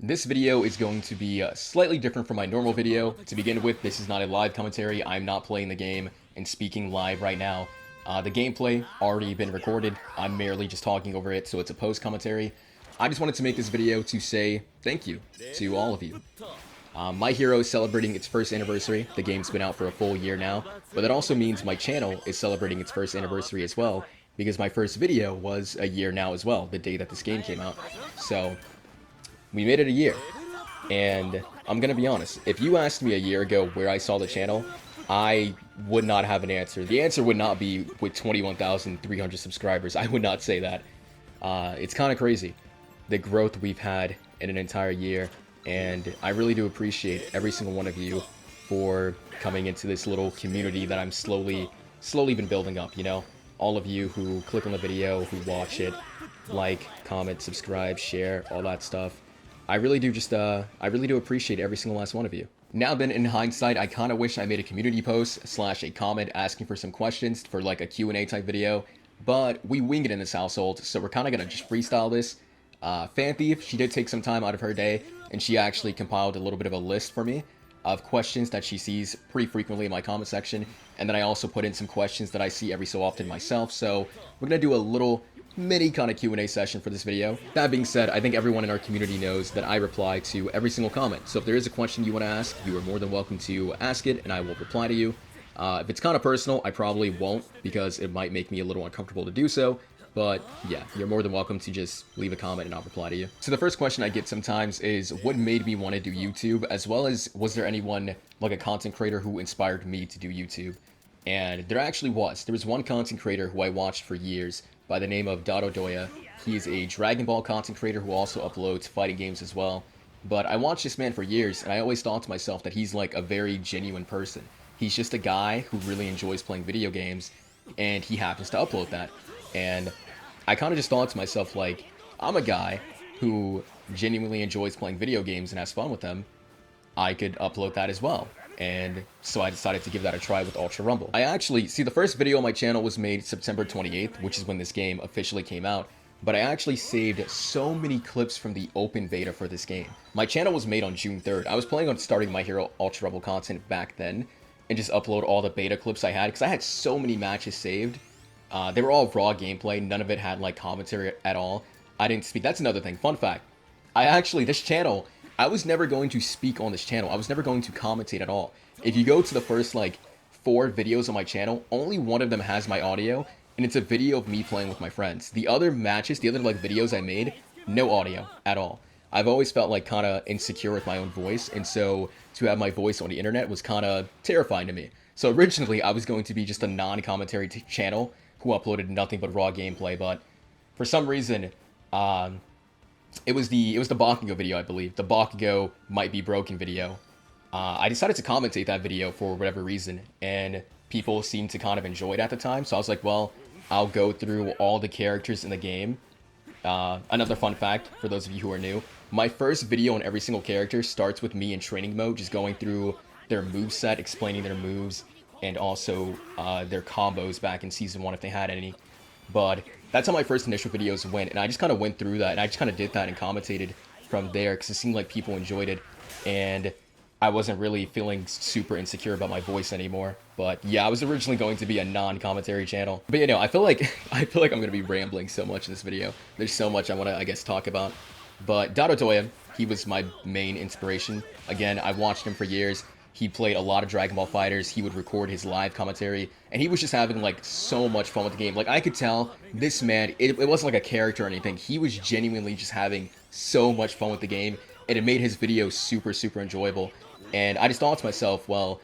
This video is going to be slightly different from my normal video. To begin with, this is not a live commentary. I'm not playing the game and speaking live right now. The gameplay already been recorded. I'm merely just talking over it, so it's a post commentary. I just wanted to make this video to say thank you to all of you. My Hero is celebrating its first anniversary. The game's been out for a full year now, but that also means my channel is celebrating its first anniversary as well, because my first video was a year now as well, the day that this game came out. So we made it a year, and I'm gonna be honest, if you asked me a year ago where I saw the channel, I would not have an answer. The answer would not be with 21,300 subscribers. I would not say that. It's kind of crazy, the growth we've had in an entire year, and I really do appreciate every single one of you for coming into this little community that I'm slowly been building up, you know? All of you who click on the video, who watch it, like, comment, subscribe, share, all that stuff. I really do appreciate every single last one of you. Now then, in hindsight, I kind of wish I made a community post / a comment asking for some questions for like a Q&A type video, but we wing it in this household, so we're kind of gonna just freestyle this. Fan Thief, she did take some time out of her day, and she actually compiled a little bit of a list for me of questions that she sees pretty frequently in my comment section, and then I also put in some questions that I see every so often myself, so we're gonna do a little mini kind of Q&A session for this video. That being said, I think everyone in our community knows that I reply to every single comment, so if there is a question you want to ask, you are more than welcome to ask it, and I will reply to you. If it's kind of personal, I probably won't, because it might make me a little uncomfortable to do so, but yeah, you're more than welcome to just leave a comment and I'll reply to you. So the first question I get sometimes is, what made me want to do YouTube, as well as, was there anyone, like a content creator, who inspired me to do YouTube? And there actually was. There was one content creator who I watched for years by the name of Toga. He is a Dragon Ball content creator who also uploads fighting games as well. But I watched this man for years, and I always thought to myself that he's like a very genuine person. He's just a guy who really enjoys playing video games, and he happens to upload that. And I kind of just thought to myself, like, I'm a guy who genuinely enjoys playing video games and has fun with them. I could upload that as well. And so I decided to give that a try with Ultra Rumble. I actually, see, the first video on my channel was made September 28th, which is when this game officially came out, but I actually saved so many clips from the open beta for this game. My channel was made on June 3rd. I was planning on starting My Hero Ultra Rumble content back then, and just upload all the beta clips I had, because I had so many matches saved. They were all raw gameplay, none of it had like commentary at all. I didn't speak, that's another thing, fun fact. This channel, I was never going to speak on this channel. I was never going to commentate at all. If you go to the first, like, 4 videos on my channel, only one of them has my audio, and it's a video of me playing with my friends. The other matches, the other, like, videos I made, no audio at all. I've always felt, like, kind of insecure with my own voice, and so to have my voice on the internet was kind of terrifying to me. So originally, I was going to be just a non-commentary channel who uploaded nothing but raw gameplay, but for some reason, it was the Bakugo video, I believe. The Bakugo Might Be Broken video. I decided to commentate that video for whatever reason, and people seemed to kind of enjoy it at the time, so I was like, well, I'll go through all the characters in the game. Another fun fact, for those of you who are new, my first video on every single character starts with me in training mode, just going through their moveset, explaining their moves, and also their combos back in Season 1 if they had any. But that's how my first initial videos went, and I just kind of went through that, and I just kind of did that and commentated from there, because it seemed like people enjoyed it, and I wasn't really feeling super insecure about my voice anymore. But yeah, I was originally going to be a non-commentary channel. But you know, I feel like I'm going to be rambling so much in this video. There's so much I want to, I guess, talk about. But Toga, he was my main inspiration. Again, I watched him for years. He played a lot of Dragon Ball FighterZ, he would record his live commentary, and he was just having, like, so much fun with the game. Like, I could tell this man, it wasn't like a character or anything, he was genuinely just having so much fun with the game, and it made his videos super enjoyable. And I just thought to myself, well,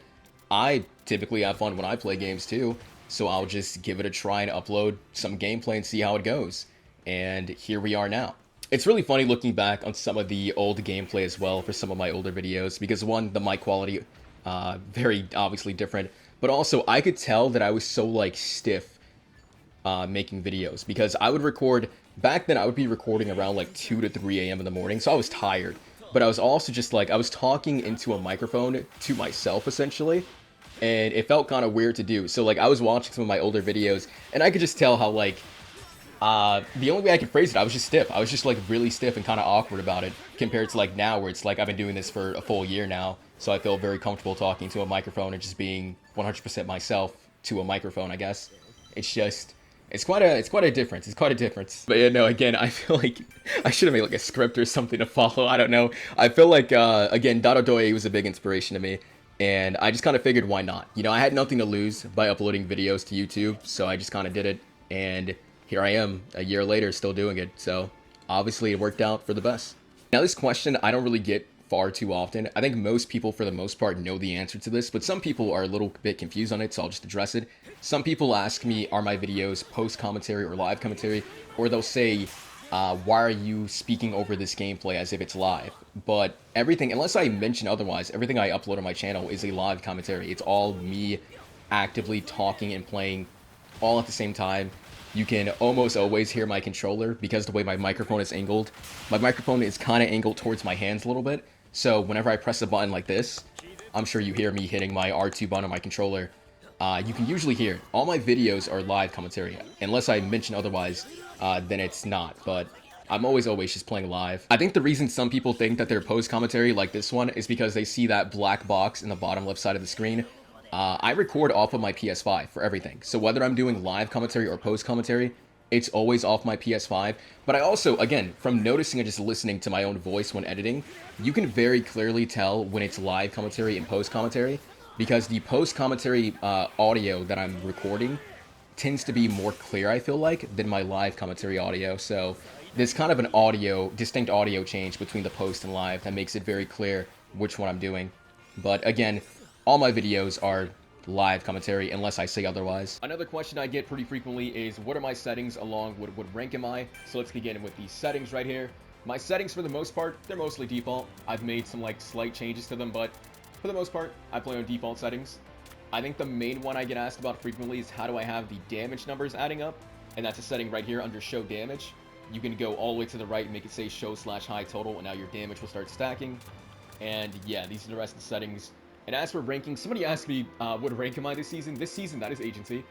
I typically have fun when I play games too, so I'll just give it a try and upload some gameplay and see how it goes. And here we are now. It's really funny looking back on some of the old gameplay as well for some of my older videos, because one, the mic quality, very obviously different, but also I could tell that I was so, like, stiff making videos, because I would record, back then I would be recording around like 2 to 3 a.m. in the morning, so I was tired, but I was also just like, I was talking into a microphone to myself essentially, and it felt kind of weird to do. So like, I was watching some of my older videos, and I could just tell how, like, The only way I can phrase it, I was just stiff. I was just like really stiff and kind of awkward about it compared to like now where it's like I've been doing this for a full year now. So I feel very comfortable talking to a microphone and just being 100% myself to a microphone, I guess. It's just, it's quite a difference. It's quite a difference. But yeah, no, again, I feel like I should have made like a script or something to follow. I don't know. I feel like, again, Dadodoe was a big inspiration to me. And I just kind of figured, why not? You know, I had nothing to lose by uploading videos to YouTube. So I just kind of did it. And here I am, a year later, still doing it. So obviously it worked out for the best. Now this question, I don't really get far too often. I think most people, for the most part, know the answer to this, but some people are a little bit confused on it, so I'll just address it. Some people ask me, are my videos post-commentary or live commentary? Or they'll say, why are you speaking over this gameplay as if it's live? But everything, unless I mention otherwise, everything I upload on my channel is a live commentary. It's all me actively talking and playing all at the same time. You can almost always hear my controller because the way my microphone is angled. My microphone is kind of angled towards my hands a little bit. So whenever I press a button like this, I'm sure you hear me hitting my R2 button on my controller. You can usually hear it. All my videos are live commentary. Unless I mention otherwise, then it's not. But I'm always just playing live. I think the reason some people think that they're post commentary like this one is because they see that black box in the bottom left side of the screen. I record off of my PS5 for everything. So whether I'm doing live commentary or post commentary, it's always off my PS5. But I also, again, from noticing and just listening to my own voice when editing, you can very clearly tell when it's live commentary and post commentary, because the post commentary audio that I'm recording tends to be more clear, I feel like, than my live commentary audio. So there's kind of an distinct audio change between the post and live that makes it very clear which one I'm doing. But again, all my videos are live commentary unless I say otherwise. Another question I get pretty frequently is, what are my settings along with what rank am I? So let's begin with the settings right here. My settings, for the most part, they're mostly default. I've made some like slight changes to them, but for the most part, I play on default settings. I think the main one I get asked about frequently is, how do I have the damage numbers adding up? And that's a setting right here under show damage. You can go all the way to the right and make it say show/high total, and now your damage will start stacking. And yeah, these are the rest of the settings. And as for ranking, somebody asked me, what rank am I this season? This season, that is agency.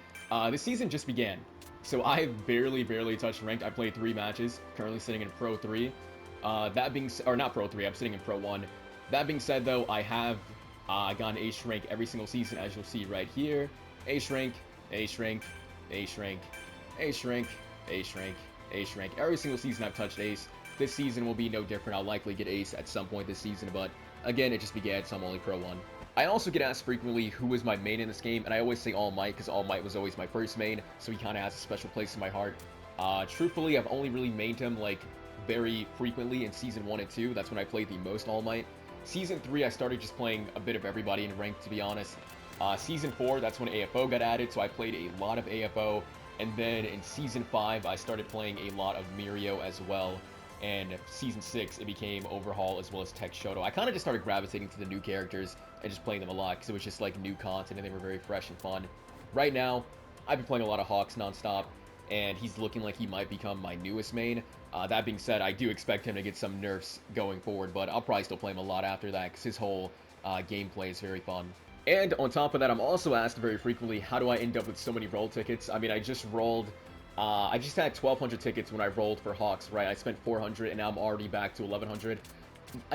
This season just began. So I have barely touched ranked. I played 3 matches, currently sitting in Pro 3. That being, or not Pro 3, I'm sitting in Pro 1. That being said, though, I have gotten Ace rank every single season, as you'll see right here. Ace rank, Ace rank, Ace rank, Ace rank, Ace rank, Ace rank. Every single season I've touched Ace. This season will be no different. I'll likely get Ace at some point this season, but again, it just began, so I'm only Pro 1. I also get asked frequently who is my main in this game, and I always say All Might, because All Might was always my first main, so he kind of has a special place in my heart. Truthfully, I've only really mained him, like, very frequently in Season 1 and 2. That's when I played the most All Might. Season 3, I started just playing a bit of everybody in ranked, to be honest. Season 4, that's when AFO got added, so I played a lot of AFO. And then in Season 5, I started playing a lot of Mirio as well. And Season 6, it became Overhaul as well as Tech Shoto. I kind of just started gravitating to the new characters and just playing them a lot because it was just like new content and they were very fresh and fun. Right now, I've been playing a lot of Hawks nonstop, and he's looking like he might become my newest main. That being said, I do expect him to get some nerfs going forward, but I'll probably still play him a lot after that because his whole gameplay is very fun. And on top of that, I'm also asked very frequently, how do I end up with so many roll tickets? I mean, I just rolled... I just had 1,200 tickets when I rolled for Hawks, right? I spent 400, and now I'm already back to 1,100.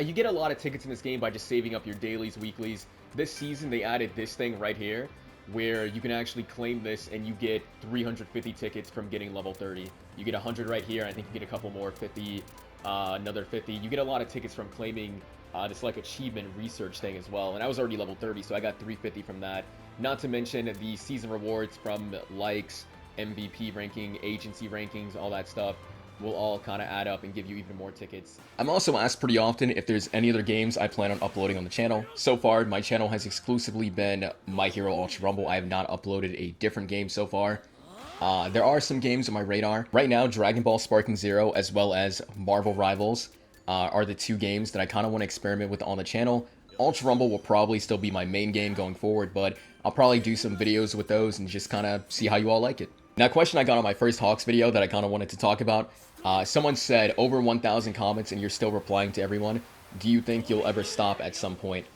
You get a lot of tickets in this game by just saving up your dailies, weeklies. This season, they added this thing right here, where you can actually claim this, and you get 350 tickets from getting level 30. You get 100 right here, I think you get a couple more, 50, another 50. You get a lot of tickets from claiming this, like, achievement research thing as well. And I was already level 30, so I got 350 from that. Not to mention the season rewards from likes, MVP ranking, agency rankings, all that stuff will all kind of add up and give you even more tickets. I'm also asked pretty often if there's any other games I plan on uploading on the channel. So far, my channel has exclusively been My Hero Ultra Rumble. I have not uploaded a different game so far. There are some games on my radar. Right now, Dragon Ball Sparking Zero as well as Marvel Rivals are the 2 games that I kind of want to experiment with on the channel. Ultra Rumble will probably still be my main game going forward, but I'll probably do some videos with those and just kind of see how you all like it. Now, a question I got on my first Hawks video that I kind of wanted to talk about. Someone said, over 1,000 comments and you're still replying to everyone. Do you think you'll ever stop at some point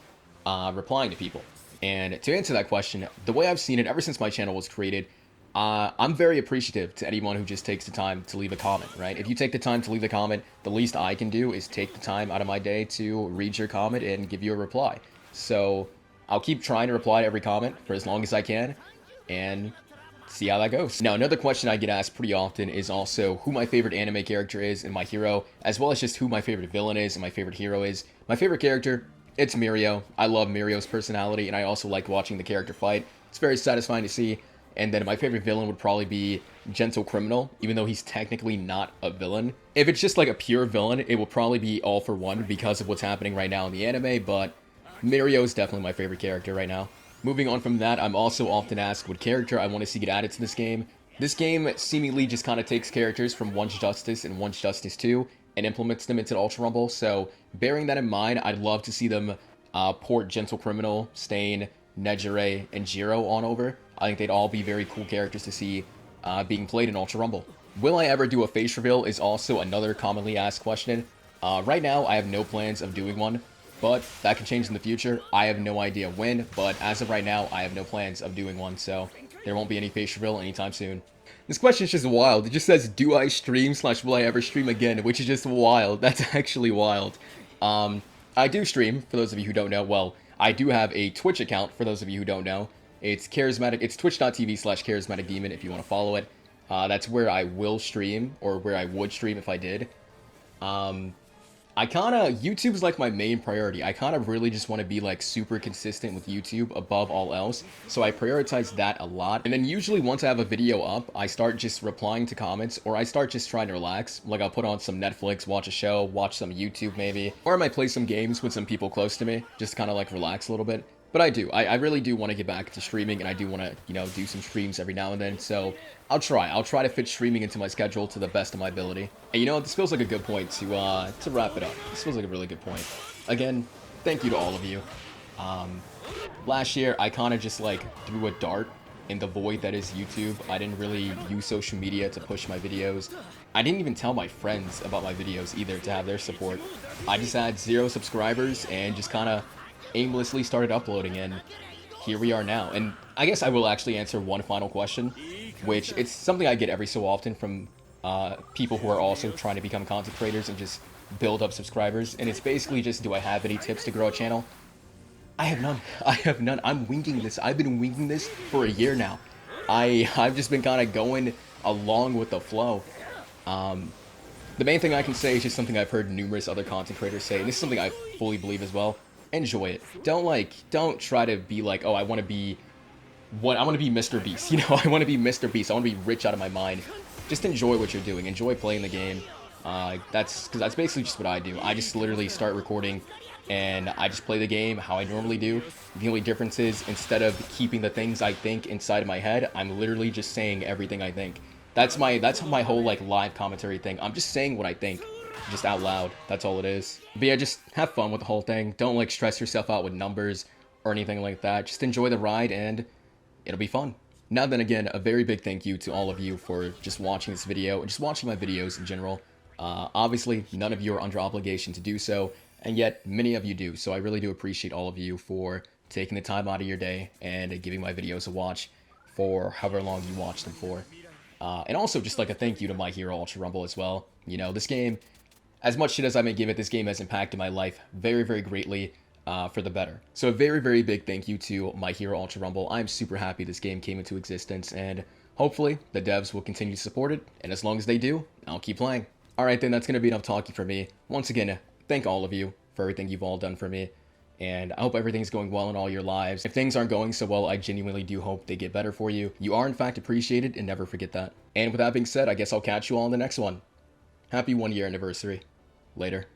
replying to people? And to answer that question, the way I've seen it ever since my channel was created, I'm very appreciative to anyone who just takes the time to leave a comment, right? If you take the time to leave a comment, the least I can do is take the time out of my day to read your comment and give you a reply. So I'll keep trying to reply to every comment for as long as I can, and see how that goes. Now, another question I get asked pretty often is also who my favorite anime character is in My Hero, as well as just who my favorite villain is and my favorite hero is. My favorite character, it's Mirio. I love Mirio's personality, and I also like watching the character fight. It's very satisfying to see. And then my favorite villain would probably be Gentle Criminal, even though he's technically not a villain. If it's just like a pure villain, it will probably be All for One because of what's happening right now in the anime, but Mirio is definitely my favorite character right now. Moving on from that, I'm also often asked what character I want to see get added to this game. This game seemingly just kind of takes characters from One's Justice and One's Justice 2 and implements them into the Ultra Rumble, so bearing that in mind, I'd love to see them port Gentle Criminal, Stain, Nejire, and Jiro on over. I think they'd all be very cool characters to see being played in Ultra Rumble. Will I ever do a face reveal is also another commonly asked question. Right now, I have no plans of doing one, but that can change in the future. I have no idea when, but as of right now, I have no plans of doing one, so there won't be any face reveal anytime soon. This question is just wild. It just says, do I stream / will I ever stream again, which is just wild. That's actually wild. I do stream, for those of you who don't know. Well, I do have a Twitch account, for those of you who don't know. It's charismatic. It's twitch.tv/charismaticdemon if you want to follow it. That's where I will stream, or where I would stream if I did. YouTube's like my main priority. I kind of really just want to be like super consistent with YouTube above all else. So I prioritize that a lot. And then usually once I have a video up, I start just replying to comments, or I start just trying to relax. Like I'll put on some Netflix, watch a show, watch some YouTube maybe. Or I might play some games with some people close to me, just kind of like relax a little bit. But I really do want to get back to streaming, and I do want to, do some streams every now and then, so I'll try to fit streaming into my schedule to the best of my ability. And this feels like a good point to wrap it up. This feels like a really good point. Again, thank you to all of you. Last year, I kind of just like threw a dart in the void that is YouTube. I didn't really use social media to push my videos. I didn't even tell my friends about my videos either to have their support. I just had 0 subscribers and just kind of aimlessly started uploading, and here we are now. And I guess I will actually answer one final question, which it's something I get every so often from people who are also trying to become content creators and just build up subscribers, and it's basically just, do I have any tips to grow a channel? I have none. I have none. I'm winging this. I've been winging this for a year now. I've just been kind of going along with the flow. The main thing I can say is just something I've heard numerous other content creators say, and this is something I fully believe as well. Enjoy it. Don't try to be like, oh, I want to be Mr. Beast. I want to be Mr. Beast. I want to be rich out of my mind. Just enjoy what you're doing. Enjoy playing the game. That's basically just what I do. I just literally start recording, and I just play the game how I normally do. The only difference is, instead of keeping the things I think inside of my head, I'm literally just saying everything I think. That's my whole like live commentary thing. I'm just saying what I think, just out loud. That's all it is. But yeah, just have fun with the whole thing. Don't like stress yourself out with numbers or anything like that. Just enjoy the ride, and it'll be fun. Now then, again, a very big thank you to all of you for just watching this video and just watching my videos in general. Obviously, none of you are under obligation to do so, and yet many of you do. So I really do appreciate all of you for taking the time out of your day and giving my videos a watch for however long you watch them for. And also just like a thank you to My Hero Ultra Rumble as well. This game, as much shit as I may give it, this game has impacted my life very, very greatly for the better. So a very, very big thank you to My Hero Ultra Rumble. I'm super happy this game came into existence, and hopefully the devs will continue to support it, and as long as they do, I'll keep playing. Alright then, that's going to be enough talking for me. Once again, thank all of you for everything you've all done for me, and I hope everything's going well in all your lives. If things aren't going so well, I genuinely do hope they get better for you. You are in fact appreciated, and never forget that. And with that being said, I guess I'll catch you all in the next one. Happy 1-year anniversary. Later.